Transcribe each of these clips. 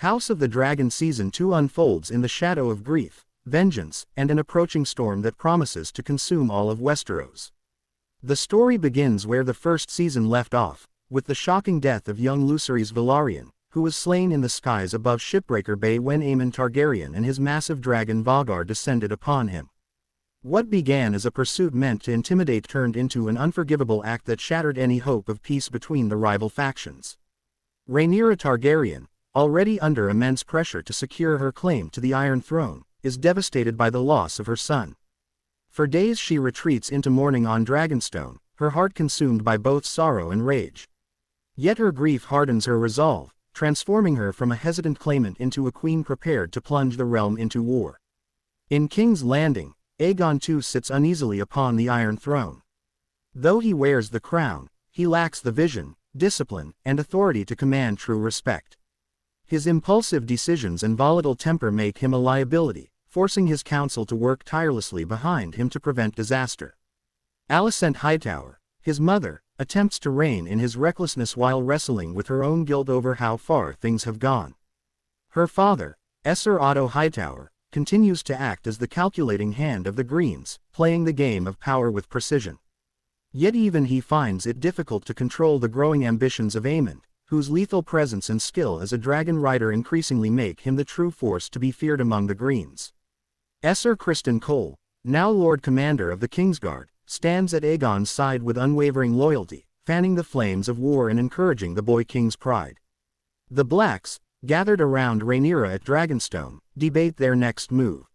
House of the Dragon Season 2 unfolds in the shadow of grief, vengeance, and an approaching storm that promises to consume all of Westeros. The story begins where the first season left off, with the shocking death of young Lucerys Velaryon, who was slain in the skies above Shipbreaker Bay when Aemon Targaryen and his massive dragon Vhagar descended upon him. What began as a pursuit meant to intimidate turned into an unforgivable act that shattered any hope of peace between the rival factions. Rhaenyra Targaryen, already under immense pressure to secure her claim to the Iron Throne, is devastated by the loss of her son. For days she retreats into mourning on Dragonstone, her heart consumed by both sorrow and rage. Yet her grief hardens her resolve, transforming her from a hesitant claimant into a queen prepared to plunge the realm into war. In King's Landing, Aegon too sits uneasily upon the Iron Throne. Though he wears the crown, he lacks the vision, discipline, and authority to command true respect. His impulsive decisions and volatile temper make him a liability, forcing his council to work tirelessly behind him to prevent disaster. Alicent Hightower, his mother, attempts to rein in his recklessness while wrestling with her own guilt over how far things have gone. Her father, Esser Otto Hightower, continues to act as the calculating hand of the Greens, playing the game of power with precision. Yet even he finds it difficult to control the growing ambitions of Aemon, whose lethal presence and skill as a dragon rider increasingly make him the true force to be feared among the Greens. Esser Criston Cole, now Lord Commander of the Kingsguard, stands at Aegon's side with unwavering loyalty, fanning the flames of war and encouraging the boy king's pride. The Blacks, gathered around Rhaenyra at Dragonstone, debate their next move.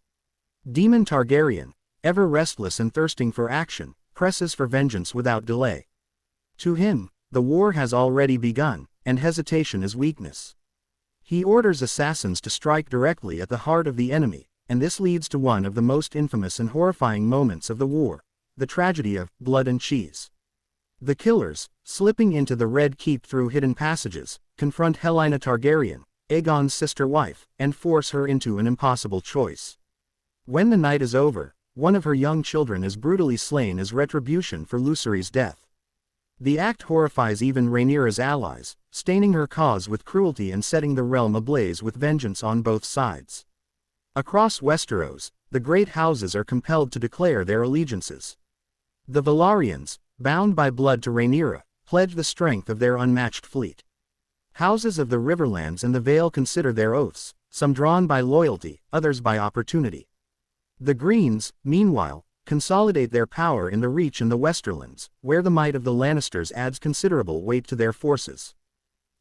Daemon Targaryen, ever restless and thirsting for action, presses for vengeance without delay. To him, the war has already begun, and hesitation is weakness. He orders assassins to strike directly at the heart of the enemy, and this leads to one of the most infamous and horrifying moments of the war, the tragedy of blood and cheese. The killers, slipping into the Red Keep through hidden passages, confront Rhaenyra Targaryen, Aegon's sister wife, and force her into an impossible choice. When the night is over, one of her young children is brutally slain as retribution for Lucerys' death. The act horrifies even Rhaenyra's allies, staining her cause with cruelty and setting the realm ablaze with vengeance on both sides. Across Westeros, the great houses are compelled to declare their allegiances. The Velaryons, bound by blood to Rhaenyra, pledge the strength of their unmatched fleet. Houses of the Riverlands and the Vale consider their oaths, some drawn by loyalty, others by opportunity. The Greens, meanwhile, consolidate their power in the Reach and the Westerlands, where the might of the Lannisters adds considerable weight to their forces.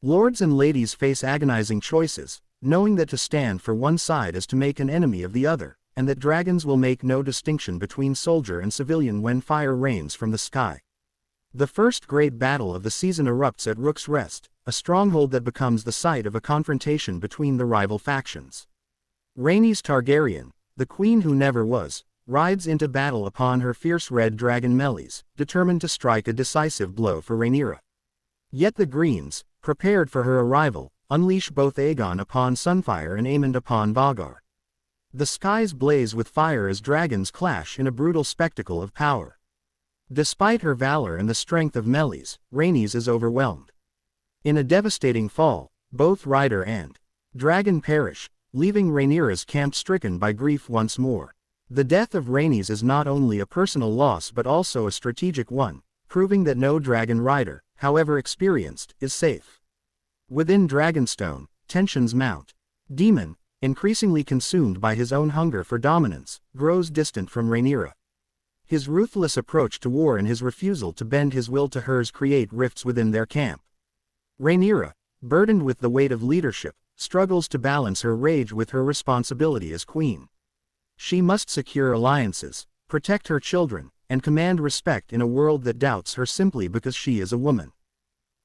Lords and ladies face agonizing choices, knowing that to stand for one side is to make an enemy of the other, and that dragons will make no distinction between soldier and civilian when fire rains from the sky. The first great battle of the season erupts at Rook's Rest, a stronghold that becomes the site of a confrontation between the rival factions. Rhaenys Targaryen, the queen who never was, rides into battle upon her fierce red dragon Meleys, determined to strike a decisive blow for Rhaenyra. Yet the Greens, prepared for her arrival, unleash both Aegon upon Sunfire and Aemond upon Vhagar. The skies blaze with fire as dragons clash in a brutal spectacle of power. Despite her valor and the strength of Meleys, Rhaenys is overwhelmed. In a devastating fall, both rider and dragon perish, leaving Rhaenyra's camp stricken by grief once more. The death of Rhaenys is not only a personal loss but also a strategic one, proving that no dragon rider, however experienced, is safe. Within Dragonstone, tensions mount. Daemon, increasingly consumed by his own hunger for dominance, grows distant from Rhaenyra. His ruthless approach to war and his refusal to bend his will to hers create rifts within their camp. Rhaenyra, burdened with the weight of leadership, struggles to balance her rage with her responsibility as queen. She must secure alliances, protect her children, and command respect in a world that doubts her simply because she is a woman.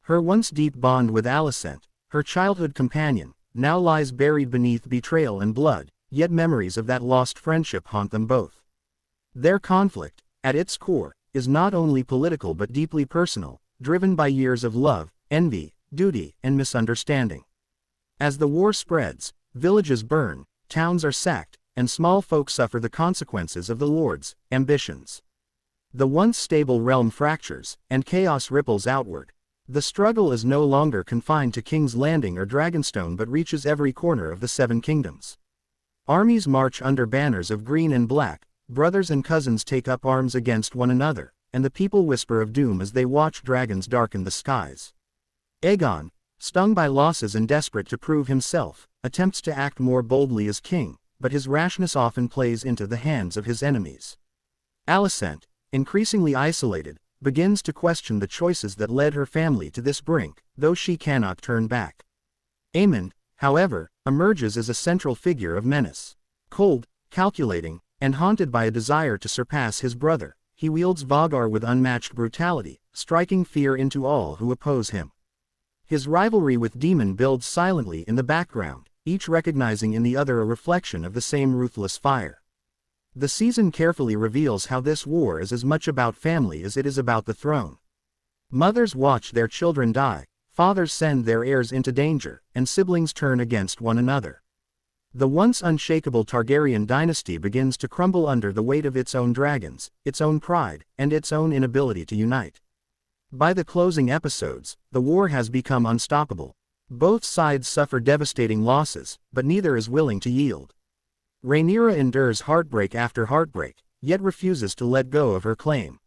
Her once deep bond with Alicent, her childhood companion, now lies buried beneath betrayal and blood, yet memories of that lost friendship haunt them both. Their conflict, at its core, is not only political but deeply personal, driven by years of love, envy, duty, and misunderstanding. As the war spreads, villages burn, towns are sacked, and small folk suffer the consequences of the Lord's ambitions. The once stable realm fractures, and chaos ripples outward. The struggle is no longer confined to King's Landing or Dragonstone but reaches every corner of the Seven Kingdoms. Armies march under banners of green and black, brothers and cousins take up arms against one another, and the people whisper of doom as they watch dragons darken the skies. Aegon, stung by losses and desperate to prove himself, attempts to act more boldly as king, but his rashness often plays into the hands of his enemies. Alicent, increasingly isolated, begins to question the choices that led her family to this brink, though she cannot turn back. Aemond, however, emerges as a central figure of menace. Cold, calculating, and haunted by a desire to surpass his brother, he wields Vhagar with unmatched brutality, striking fear into all who oppose him. His rivalry with Daemon builds silently in the background, each recognizing in the other a reflection of the same ruthless fire. The season carefully reveals how this war is as much about family as it is about the throne. Mothers watch their children die, fathers send their heirs into danger, and siblings turn against one another. The once unshakable Targaryen dynasty begins to crumble under the weight of its own dragons, its own pride, and its own inability to unite. By the closing episodes, the war has become unstoppable. Both sides suffer devastating losses, but neither is willing to yield. Rhaenyra endures heartbreak after heartbreak, yet refuses to let go of her claim.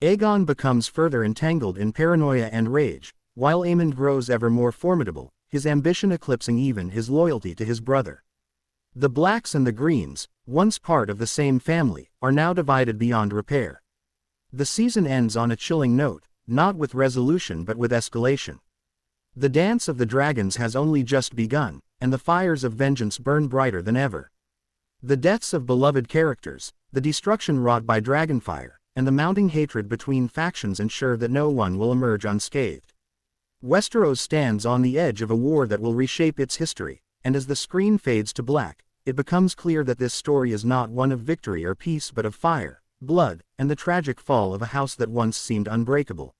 Aegon becomes further entangled in paranoia and rage, while Aemond grows ever more formidable, his ambition eclipsing even his loyalty to his brother. The Blacks and the Greens, once part of the same family, are now divided beyond repair. The season ends on a chilling note, not with resolution but with escalation. The dance of the dragons has only just begun, and the fires of vengeance burn brighter than ever. The deaths of beloved characters, the destruction wrought by dragonfire, and the mounting hatred between factions ensure that no one will emerge unscathed. Westeros stands on the edge of a war that will reshape its history, and as the screen fades to black, it becomes clear that this story is not one of victory or peace but of fire, blood, and the tragic fall of a house that once seemed unbreakable.